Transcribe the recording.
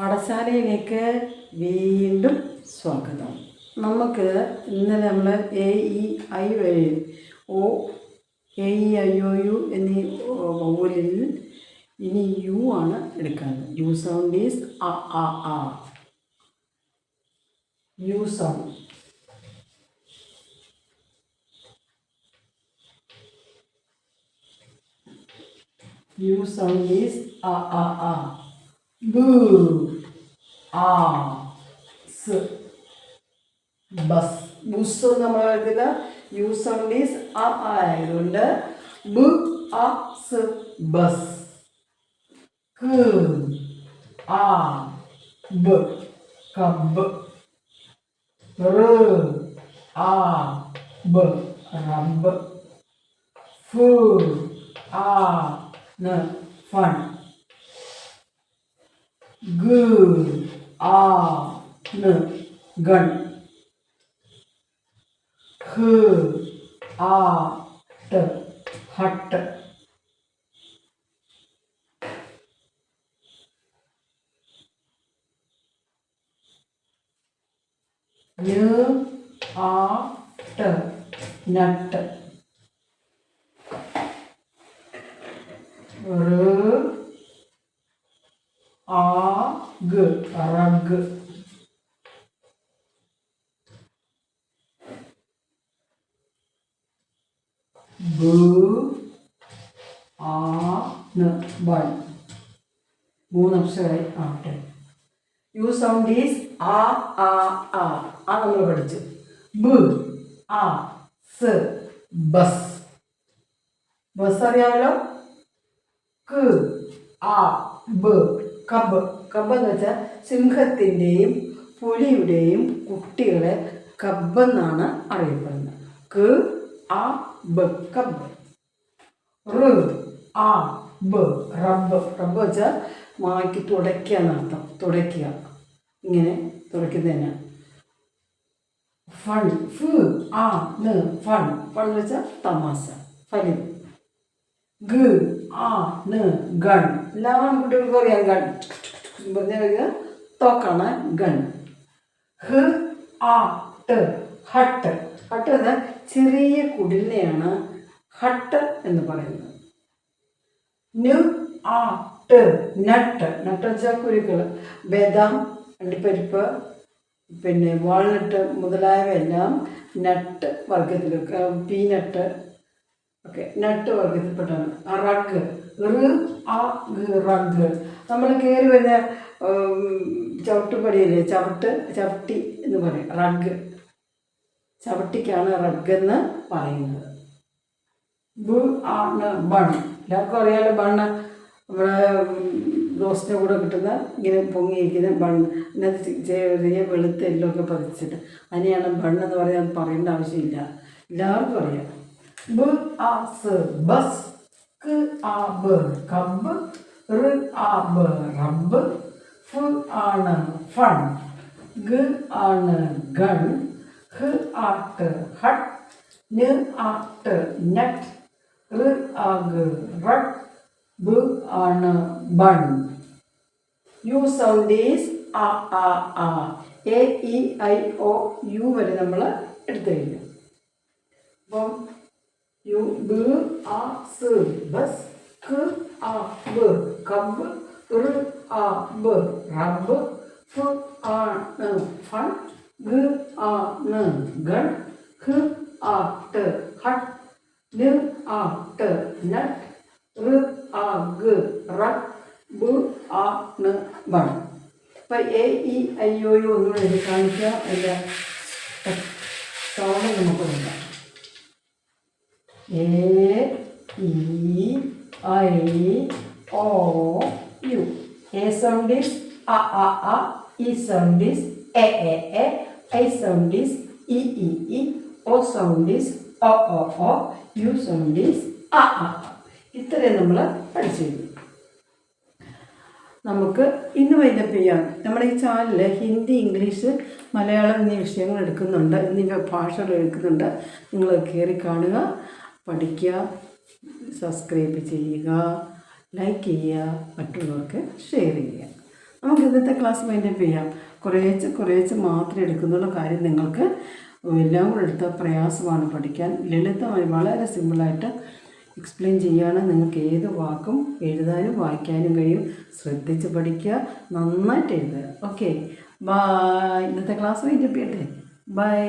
പാഠശാലയിലേക്ക് വീണ്ടും സ്വാഗതം. നമുക്ക് ഇന്നലെ നമ്മൾ എ ഇ ഐ വഴി O A E I O U എന്നീ വൗവലിൽ ഇനി യു ആണ് എടുക്കുന്നത്. യു സൗണ്ട് ഈസ് അ ആ ആ. U sound. U sound is അ ആ ആ. ബ് ആ സ് ബസ്. ബുസ് നമ്മൾ എഴുതുക. യു സൗണ്ട് ഈസ് അ ആ ആയതുകൊണ്ട് ബ് ആ സ് ബസ്. ക ആ ബ് കബ്. ർ ആ ബ് റബ്ബ്. ഫ് ആ ന് ഫൺ. ഗ ആ ന് ഗൺ. ഹ ആ ട് ഹട്ട്. യ ആ ട് നട്ട്. ർ ആ ഗ റഗ്. ബ ആ ന് ബൺ. മൂന്നക്ഷരമായി ആവട്ടെ. യു സൗണ്ട് ഈസ് ആ ആ ആ. ആ നമ്മൾ പഠിച്ചു. ബ് ആ സ് ബസ്. ബസ് അറിയാമല്ലോ. ക ആ ബ് കബ്. കബ് എന്ന് വെച്ചാൽ സിംഹത്തിൻ്റെയും പുലിയുടെയും കുട്ടികളെ കബെന്നാണ് അറിയപ്പെടുന്നത്. ക ആ ബ് കബ്. ർ ആ ബ് റബ്ബ്. റബ്ബ് വെച്ചാൽ മായ്ക്ക് തുടയ്ക്കുക എന്നർത്ഥം. തുടയ്ക്കുക, ഇങ്ങനെ തുടയ്ക്കുന്നതിന്. ഫൺ. ഫ് ആ ന് ഫൺ. ഫൺ എന്ന് വെച്ചാൽ തമാശ, ഫലി. ഗ ആ ന് ഗൺ. എല്ലാ കുട്ടികൾക്കും അറിയാം ഗൺ പറഞ്ഞ തോക്കാണ് ഗൺ. ഹ ആ ട് ഹട്ട്. ഹട്ട് എന്ന ചെറിയ കുടിലിനെയാണ് ഹട്ട് എന്ന് പറയുന്നത്. ന് ആ ട് നട്ട്. നട്ട് വെച്ചാൽ കുരുക്കൾ. ബദാം, അണ്ടിപ്പരിപ്പ്, പിന്നെ വാൾനട്ട് മുതലായവയെല്ലാം നട്ട് വർഗത്തിൽ. പീനട്ട് ഒക്കെ നട്ട് വർഗത്തിൽപ്പെട്ടാണ്. റഗ്. റ് ആ റഗ്. നമ്മൾ കയറി വരുന്ന ചവിട്ടുപടിയല്ലേ, ചവിട്ടി എന്ന് പറയും. റഗ്. ചവിട്ടിക്കാണ് റഗ് എന്ന് പറയുന്നത്. ബ് ആണ് ബൺ. എല്ലാവർക്കും അറിയാമല്ലോ ബണ്ണ്. നമ്മുടെ റോസ്റ്റിൻ്റെ കൂടെ കിട്ടുന്ന ഇങ്ങനെ പൊങ്ങിയിരിക്കുന്ന ബണ്ണ്. അതിനകത്ത് ചെറിയ വെളുത്ത എല്ലൊക്കെ പതിച്ചിട്ട് അതിനെയാണ് ബണ്ണെന്ന് പറയാൻ പറയേണ്ട ആവശ്യമില്ല, എല്ലാവർക്കും അറിയാം. ബ് ആ സ് ബസ്. ക ആ ബ് കബ്. ർ ആ ബ് റബ്ബ്. ഫ് ആണ് ഫൺ. ഗ ആണ് ഗൺ. ഹ ആ ട് ഹട്ട്. ന് ആ ട് നട്ട്. ർ ആ ഗ റഗ്. ബ് ആണ് ബൺ. യു സൗണ്ട് ഈസ് അ ആ ആ. A E I O U വരെ നമ്മൾ എടുത്തു കഴിഞ്ഞു. അപ്പം യു ബ് ആ സ് ബസ്. ക ആ ബ് കബ്. ർ ആ ബ് റബ്ബ്. ഫ് ആ ന് ഫൺ. ഗ ആ ന് ഗൺ. ഹ ആ ട് ഹട്ട്. ന് ആ ട് നട്ട്. ർ ആ ഗ റഗ്. ബ് ആ ന് ബൺ. അപ്പം A E I O U ഒന്നുകൂടെ എഴുതി കാണിക്കുക. അതിൻ്റെ സൗണ്ട് നമുക്ക് നോക്കാം. A E I O U. A sound is അ ആ ആ. ഇ സൗണ്ട് ഈസ് എ എ എ. ഐ സൗണ്ട് ഈസ് ഇ ഇ ഇ. ഒ സൗണ്ട് ഈസ് ഒ ഒ ഒ. യു സൗണ്ട് ഈസ് അ ആ ആ. ഇത്രയും നമ്മൾ പഠിച്ചു കഴിഞ്ഞു. നമുക്ക് ഇന്ന് വൈൻഡപ്പ് ചെയ്യാം. നമ്മുടെ ഈ ചാനലിൽ ഹിന്ദി, ഇംഗ്ലീഷ്, മലയാളം എന്നീ വിഷയങ്ങൾ എടുക്കുന്നുണ്ട്, എന്നീ ഭാഷകൾ എടുക്കുന്നുണ്ട്. നിങ്ങൾ കയറി കാണുക, പഠിക്കുക, സബ്സ്ക്രൈബ് ചെയ്യുക, ലൈക്ക് ചെയ്യുക, മറ്റുള്ളവർക്ക് ഷെയർ ചെയ്യുക. നമുക്ക് ഇന്നത്തെ ക്ലാസ് മൈൻഡപ്പ് ചെയ്യാം. കുറേശ്ശെ മാത്രമേ എടുക്കുന്നുള്ള കാര്യം നിങ്ങൾക്ക് എല്ലാം കൂടെ എടുത്താൽ പ്രയാസമാണ് പഠിക്കാൻ. ലളിതമായി വളരെ സിമ്പിളായിട്ട് എക്സ്പ്ലെയിൻ ചെയ്യുകയാണ്. നിങ്ങൾക്ക് ഏത് വാക്കും എഴുതാനും വായിക്കാനും കഴിയും. ശ്രദ്ധിച്ച് പഠിക്കുക, നന്നായിട്ട് എഴുതുക. Okay, bye. ഇന്നത്തെ ക്ലാസ് മൈൻഡപ്പ് ചെയ്യട്ടെ. ബൈ.